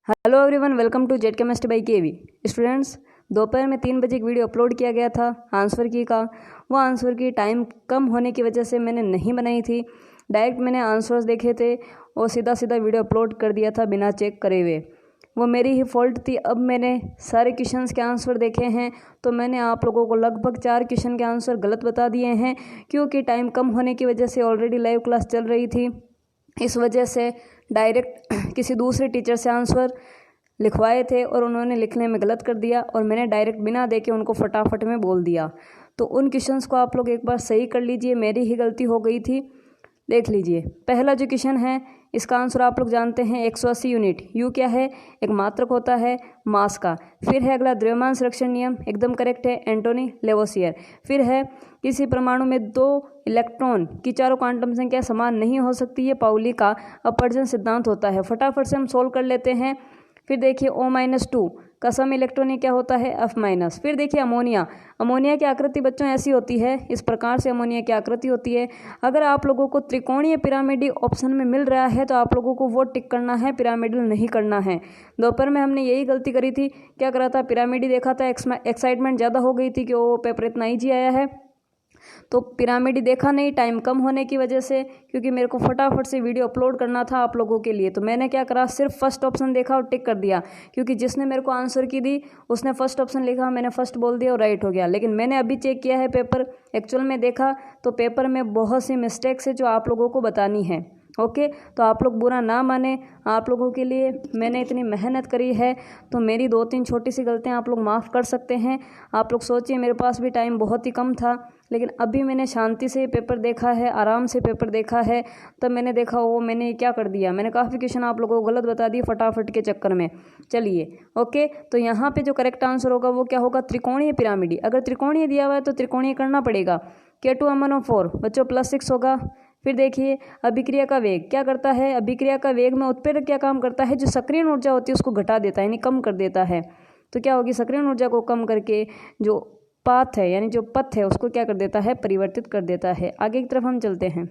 Hello everyone, welcome to Z chemistry by KV. Students, दोपहर में 3 बजे एक वीडियो अपलोड किया गया था आंसर की का। वो आंसर की टाइम कम होने की वजह से मैंने नहीं बनाई थी। डायरेक्ट मैंने आंसर्स देखे थे और सीधा सीधा वीडियो अपलोड कर दिया था बिना चेक करे हुए। वो मेरी ही फॉल्ट थी। अब मैंने सारे क्वेश्चंस के आंसर देखे हैं तो मैंने आप लोगों को लगभग 4 क्वेश्चन के आंसर गलत बता दिए हैं, क्योंकि टाइम कम होने की वजह से ऑलरेडी लाइव क्लास चल रही थी। इस वजह से डायरेक्ट किसी दूसरे टीचर से आंसर लिखवाए थे और उन्होंने लिखने में गलत कर दिया और मैंने डायरेक्ट बिना देखे उनको फटाफट में बोल दिया। तो उन क्वेश्चंस को आप लोग एक बार सही कर लीजिए, मेरी ही गलती हो गई थी। देख लीजिए, पहला जो क्वेश्चन है इसका आंसर आप लोग जानते हैं 180 यूनिट। यू क्या है? एक मात्रक होता है मास का। फिर है अगला द्रव्यमान संरक्षण नियम, एकदम करेक्ट है, एंटोनी लेवोसियर। फिर है किसी परमाणु में 2 इलेक्ट्रॉन की चारों क्वांटम संख्या समान नहीं हो सकती, ये पाउली का अपवर्जन सिद्धांत होता है। फटाफट से हम सोल्व कर लेते हैं। फिर देखिए O-2 का सम इलेक्ट्रॉन क्या होता है F-। फिर देखिए अमोनिया की आकृति बच्चों ऐसी होती है, इस प्रकार से अमोनिया की आकृति होती है। अगर आप लोगों को त्रिकोणीय पिरामिड ऑप्शन में मिल रहा है तो आप लोगों को वो टिक करना है, पिरामिडल नहीं करना है। दोपहर में हमने यही गलती करी थी। क्या करा था? पिरामिड देखा था, एक्साइटमेंट ज़्यादा हो गई थी कि वो पेपर इतना ईजी आया है, तो पिरामिड देखा नहीं टाइम कम होने की वजह से, क्योंकि मेरे को फटाफट से वीडियो अपलोड करना था आप लोगों के लिए। तो मैंने क्या करा, सिर्फ फर्स्ट ऑप्शन देखा और टिक कर दिया, क्योंकि जिसने मेरे को आंसर की दी उसने फर्स्ट ऑप्शन लिखा, मैंने फर्स्ट बोल दिया और राइट हो गया। लेकिन मैंने अभी चेक किया है पेपर, एक्चुअल में देखा तो पेपर में बहुत सी मिस्टेक्स है जो आप लोगों को बतानी है। ओके, तो आप लोग बुरा ना माने, आप लोगों के लिए मैंने इतनी मेहनत करी है तो मेरी 2-3 छोटी सी गलतियाँ आप लोग माफ़ कर सकते हैं। आप लोग सोचिए, मेरे पास भी टाइम बहुत ही कम था, लेकिन अभी मैंने शांति से पेपर देखा है, आराम से पेपर देखा है, तब मैंने देखा वो मैंने क्या कर दिया, मैंने काफ़ी क्वेश्चन आप लोगों को गलत बता दिए फटाफट के चक्कर में। चलिए ओके, तो यहाँ पे जो करेक्ट आंसर होगा वो क्या होगा? त्रिकोणीय पिरामिड। अगर त्रिकोणीय दिया हुआ है तो त्रिकोणीय करना पड़ेगा। K2MnO4 बच्चों +6 होगा। फिर देखिए, अभिक्रिया का वेग क्या करता है? अभिक्रिया का वेग में उत्प्रेरक क्या काम करता है? जो सक्रिय ऊर्जा होती है उसको घटा देता है, यानी कम कर देता है। तो क्या होगी? सक्रिय ऊर्जा को कम करके जो पाथ है, यानी जो पथ है, उसको क्या कर देता है? परिवर्तित कर देता है। आगे की तरफ हम चलते हैं।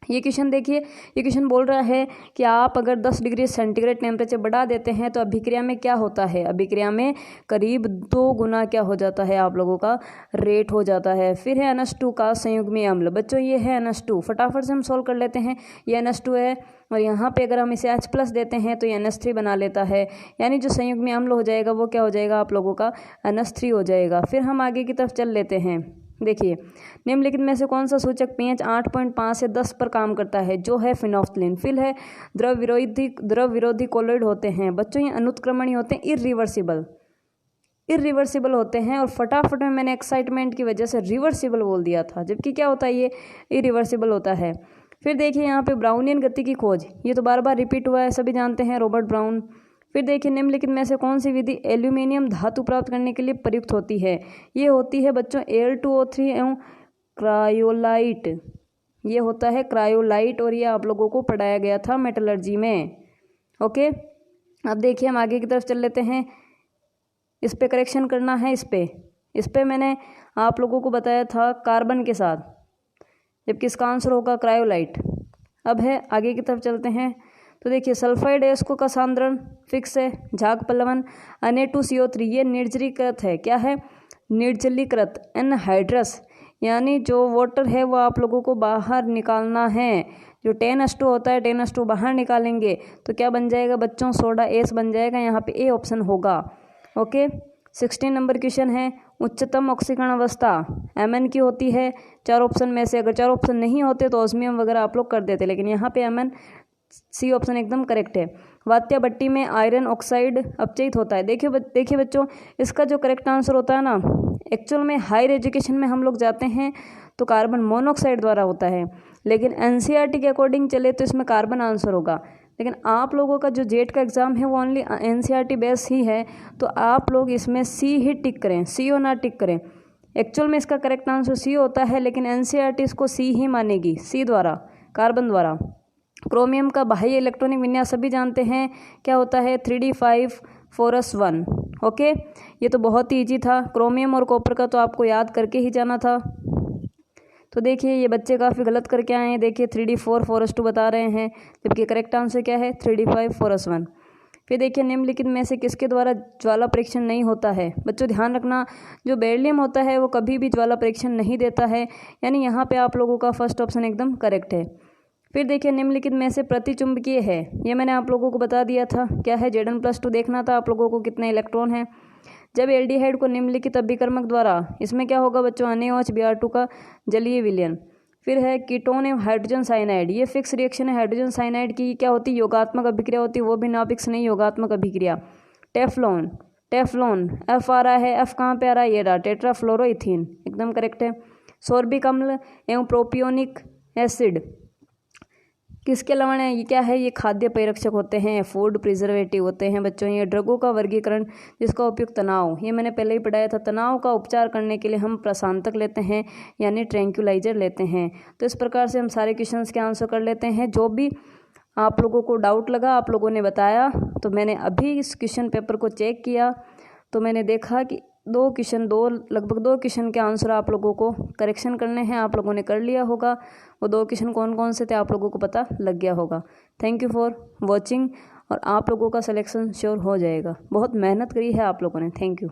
ये क्वेश्चन देखिए, ये क्वेश्चन बोल रहा है कि आप अगर 10 डिग्री सेंटीग्रेड टेम्परेचर बढ़ा देते हैं तो अभिक्रिया में क्या होता है? अभिक्रिया में करीब 2 गुना क्या हो जाता है? आप लोगों का रेट हो जाता है। फिर है NH2 का संयुग्मी अम्ल। बच्चों ये है NH2, फटाफट से हम सोल्व कर लेते हैं। ये NH2 है और यहाँ पे अगर हम इसे H+ देते हैं तो ये NH3 बना लेता है, यानी जो संयुग्मी अम्ल हो जाएगा वो क्या हो जाएगा? आप लोगों का NH3 हो जाएगा। फिर हम आगे की तरफ चल लेते हैं। देखिए, निम्नलिखित में से कौन सा सूचक pH 8.5 से 10 पर काम करता है? जो है फिनोफ्थलीन। फिर है द्रव विरोधी कोलोइड होते हैं। बच्चों ये अनुत्क्रमणीय होते हैं, इरिवर्सिबल होते हैं। और फटाफट में मैंने एक्साइटमेंट की वजह से रिवर्सिबल बोल दिया था, जबकि क्या होता है? ये इरिवर्सिबल होता है। फिर देखिए यहाँ पे ब्राउनियन गति की खोज, ये तो बार बार रिपीट हुआ है, सभी जानते हैं, रॉबर्ट ब्राउन। फिर देखिए, निम्नलिखित में से कौन सी विधि एल्यूमिनियम धातु प्राप्त करने के लिए प्रयुक्त होती है? ये होती है बच्चों Al2O3 एवं क्रायोलाइट। ये होता है क्रायोलाइट और ये आप लोगों को पढ़ाया गया था मेटलर्जी में। ओके, अब देखिए हम आगे की तरफ चल लेते हैं। इस पे करेक्शन करना है। इस पे मैंने आप लोगों को बताया था कार्बन के साथ, जबकि इसका आंसर होगा क्रायोलाइट। अब है आगे की तरफ चलते हैं। तो देखिए, सल्फाइड एस्को का सांद्रण फिक्स है, झाग पलवन। Na2CO3 ये निर्जलीकृत है। क्या है? निर्जलीकृत एनहाइड्रस, यानी जो वाटर है वो आप लोगों को बाहर निकालना है। जो 10H2 होता है, 10H2 बाहर निकालेंगे तो क्या बन जाएगा बच्चों? सोडा एस बन जाएगा। यहाँ पे ए ऑप्शन होगा। ओके, 16 नंबर क्वेश्चन है, उच्चतम ऑक्सीकरण अवस्था Mn की होती है 4 ऑप्शन में से। अगर 4 ऑप्शन नहीं होते तो ऑस्मियम वगैरह आप लोग कर देते, लेकिन यहाँ पे Mn सी ऑप्शन एकदम करेक्ट है। वात्या भट्टी में आयरन ऑक्साइड अपचयित होता है। देखिए बच्चों, इसका जो करेक्ट आंसर होता है ना, एक्चुअल में हायर एजुकेशन में हम लोग जाते हैं तो कार्बन मोनोऑक्साइड द्वारा होता है, लेकिन NCERT के अकॉर्डिंग चले तो इसमें कार्बन आंसर होगा। लेकिन आप लोगों का जो जेट का एग्ज़ाम है वो ओनली NCERT बेस ही है, तो आप लोग इसमें सी ही टिक करें, CO ना टिक करें। एक्चुअल में इसका करेक्ट आंसर सी होता है, लेकिन NCERT इसको सी ही मानेगी, सी द्वारा, कार्बन द्वारा। क्रोमियम का बाह्य इलेक्ट्रॉनिक विन्यास सभी जानते हैं, क्या होता है? 3d5 4s1। ओके, ये तो बहुत ही ईजी था। क्रोमियम और कॉपर का तो आपको याद करके ही जाना था। तो देखिए, ये बच्चे काफ़ी गलत करके आए हैं। देखिए 3d4 4s2 बता रहे हैं, जबकि करेक्ट आंसर क्या है? 3d5 4s1। फिर देखिए निम्नलिखित में से किसके द्वारा ज्वाला परीक्षण नहीं होता है। बच्चों ध्यान रखना, जो बेरिलियम होता है वो कभी भी ज्वाला परीक्षण नहीं देता है, यानी यहाँ पे आप लोगों का फर्स्ट ऑप्शन एकदम करेक्ट है। फिर देखिए निम्नलिखित में से प्रतिचुंबकीय है, ये मैंने आप लोगों को बता दिया था क्या है, Zn+2 देखना था आप लोगों को कितने इलेक्ट्रॉन हैं। जब एल्डिहाइड को निम्नलिखित अभिकर्मक द्वारा, इसमें क्या होगा बच्चों, NaOH Br2 का जलीय विलयन। फिर है कीटोन एवं हाइड्रोजन साइनाइड, ये फिक्स रिएक्शन है हाइड्रोजन साइनाइड की, क्या होती है, योगात्मक अभिक्रिया होती है, वो भी नाभिक से नहीं, योगात्मक अभिक्रिया। टेफ्लॉन, टेफ्लॉन एफ आ रहा है, एफ कहाँ पे आ रहा है, ये रहा, टेट्राफ्लोरोइथीन, एकदम करेक्ट है। सोर्बिक अम्ल एवं प्रोपियोनिक एसिड किसके लवण है, ये क्या है, ये खाद्य परिरक्षक होते हैं, फूड प्रिजर्वेटिव होते हैं बच्चों। ये ड्रगों का वर्गीकरण जिसका उपयोग तनाव, ये मैंने पहले ही पढ़ाया था, तनाव का उपचार करने के लिए हम प्रशांतक लेते हैं यानी ट्रैंक्युलाइजर लेते हैं। तो इस प्रकार से हम सारे क्वेश्चंस के आंसर कर लेते हैं। जो भी आप लोगों को डाउट लगा आप लोगों ने बताया, तो मैंने अभी इस क्वेश्चन पेपर को चेक किया तो मैंने देखा कि लगभग दो क्वेश्चन के आंसर आप लोगों को करेक्शन करने हैं, आप लोगों ने कर लिया होगा। वो 2 क्वेश्चन कौन कौन से थे आप लोगों को पता लग गया होगा। थैंक यू फॉर वॉचिंग, और आप लोगों का सिलेक्शन श्योर हो जाएगा। बहुत मेहनत करी है आप लोगों ने। Thank you.